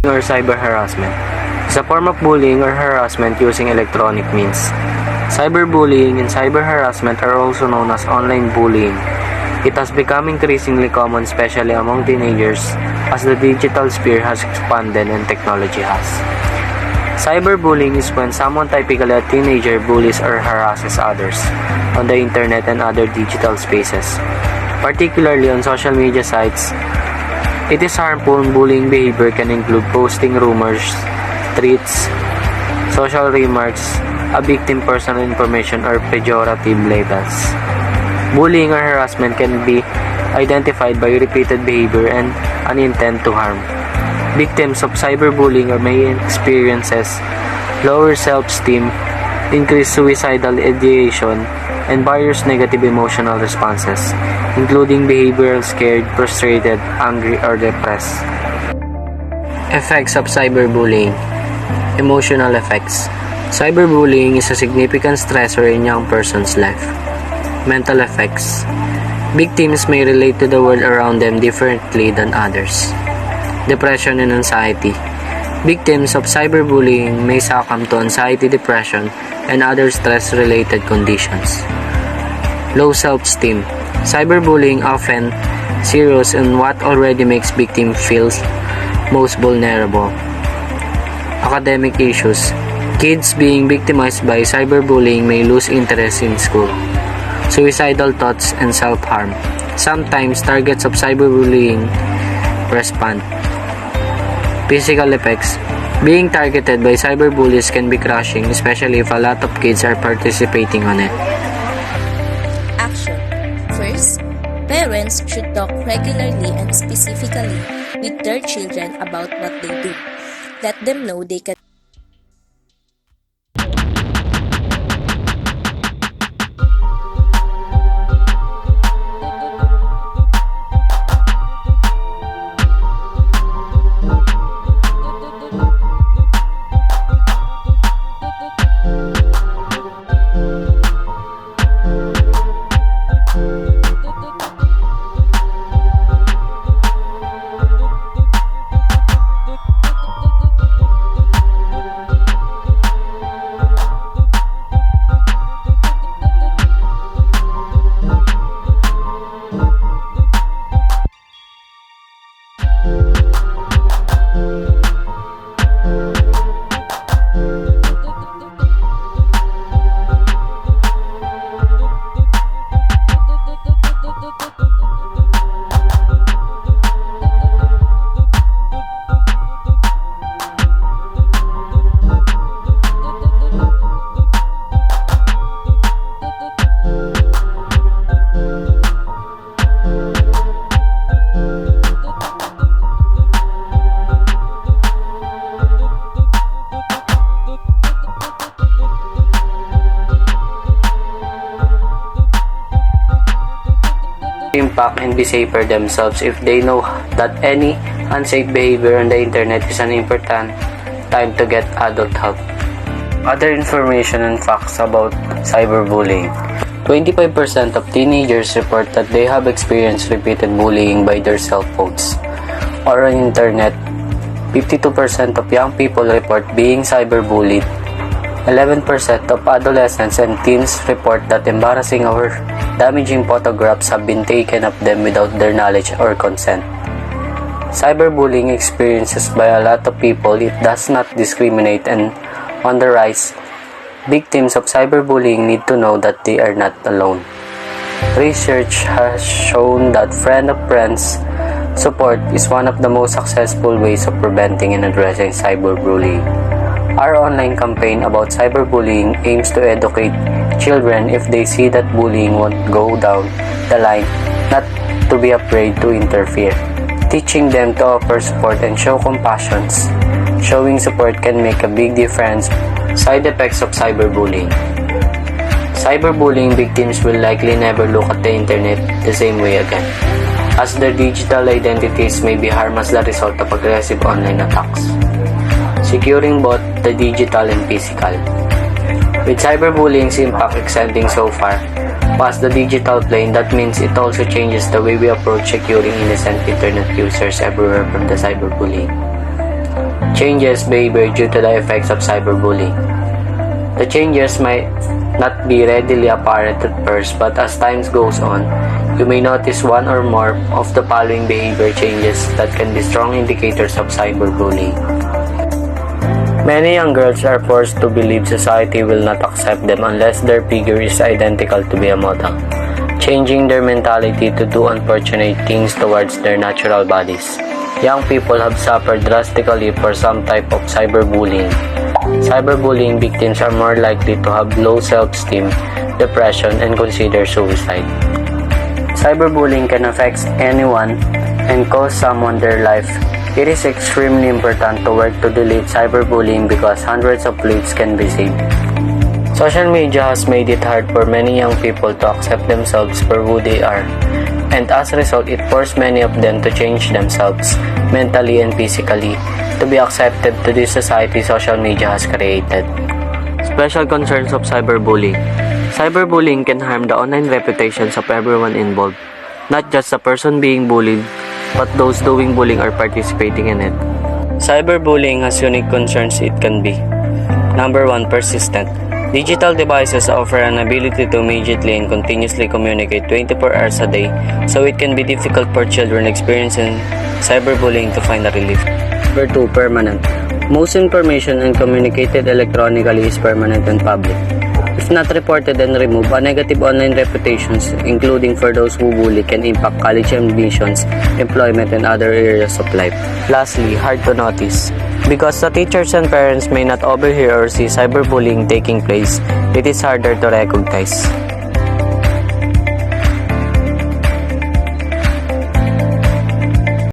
Or cyber harassment is a form of bullying or harassment using electronic means. Cyberbullying and cyber harassment are also known as online bullying. It has become increasingly common, especially among teenagers, as the digital sphere has expanded and technology has. Cyberbullying is when someone, typically a teenager, bullies or harasses others on the internet and other digital spaces, particularly on social media sites. It is harmful. Bullying behavior can include posting rumors, threats, social remarks, a victim personal information, or pejorative labels. Bullying or harassment can be identified by repeated behavior and an intent to harm. Victims of cyberbullying may experience lower self-esteem, increased suicidal ideation, and various negative emotional responses, including behavioral scared, frustrated, angry, or depressed. Effects of cyberbullying. Emotional effects. Cyberbullying is a significant stressor in young person's life. Mental effects. Victims may relate to the world around them differently than others. Depression and anxiety. Victims of cyberbullying may succumb to anxiety, depression, and other stress-related conditions. Low self-esteem. Cyberbullying often zeroes in what already makes victim feel most vulnerable. Academic issues. Kids being victimized by cyberbullying may lose interest in school. Suicidal thoughts and self-harm. Sometimes targets of cyberbullying respond. Physical effects. Being targeted by cyberbullies can be crushing, especially if a lot of kids are participating on it. Action. First, parents should talk regularly and specifically with their children about what they do. Let them know they can impact and be safer themselves if they know that any unsafe behavior on the internet is an important time to get adult help. Other information and facts about cyberbullying. 25% of teenagers report that they have experienced repeated bullying by their cell phones or on internet. 52% of young people report being cyberbullied. 11% of adolescents and teens report that embarrassing or damaging photographs have been taken of them without their knowledge or consent. Cyberbullying experiences by a lot of people. It does not discriminate and on the rise. Victims of cyberbullying need to know that they are not alone. Research has shown that friend of friends support is one of the most successful ways of preventing and addressing cyberbullying. Our online campaign about cyberbullying aims to educate children if they see that bullying won't go down the line, not to be afraid to interfere. Teaching them to offer support and show compassion. Showing support can make a big difference. Side effects of cyberbullying. Cyberbullying victims will likely never look at the internet the same way again, as their digital identities may be harmed as the result of aggressive online attacks. Securing both the digital and physical. With cyberbullying's impact extending so far past the digital plane, that means it also changes the way we approach securing innocent internet users everywhere from the cyberbullying. changes behavior due to the effects of cyberbullying. The changes might not be readily apparent at first, but as time goes on, you may notice one or more of the following behavior changes that can be strong indicators of cyberbullying. Many young girls are forced to believe society will not accept them unless their figure is identical to be a model, changing their mentality to do unfortunate things towards their natural bodies. Young people have suffered drastically for some type of cyberbullying. Cyberbullying victims are more likely to have low self-esteem, depression, and consider suicide. Cyberbullying can affect anyone and cost someone their life. It is extremely important to work to delete cyberbullying because hundreds of lives can be saved. Social media has made it hard for many young people to accept themselves for who they are, and as a result, it forced many of them to change themselves, mentally and physically, to be accepted to the society social media has created. Special concerns of cyberbullying. Cyberbullying can harm the online reputations of everyone involved, not just the person being bullied, but those doing bullying or participating in it. Cyberbullying has unique concerns it can be. Number 1. Persistent. Digital devices offer an ability to immediately and continuously communicate 24 hours a day, so it can be difficult for children experiencing cyberbullying to find a relief. Number 2. Permanent. Most information and communicated electronically is permanent and public. If not reported and removed, a negative online reputations, including for those who bully, can impact college admissions, employment, and other areas of life. Lastly, hard to notice. Because the teachers and parents may not overhear or see cyberbullying taking place, it is harder to recognize.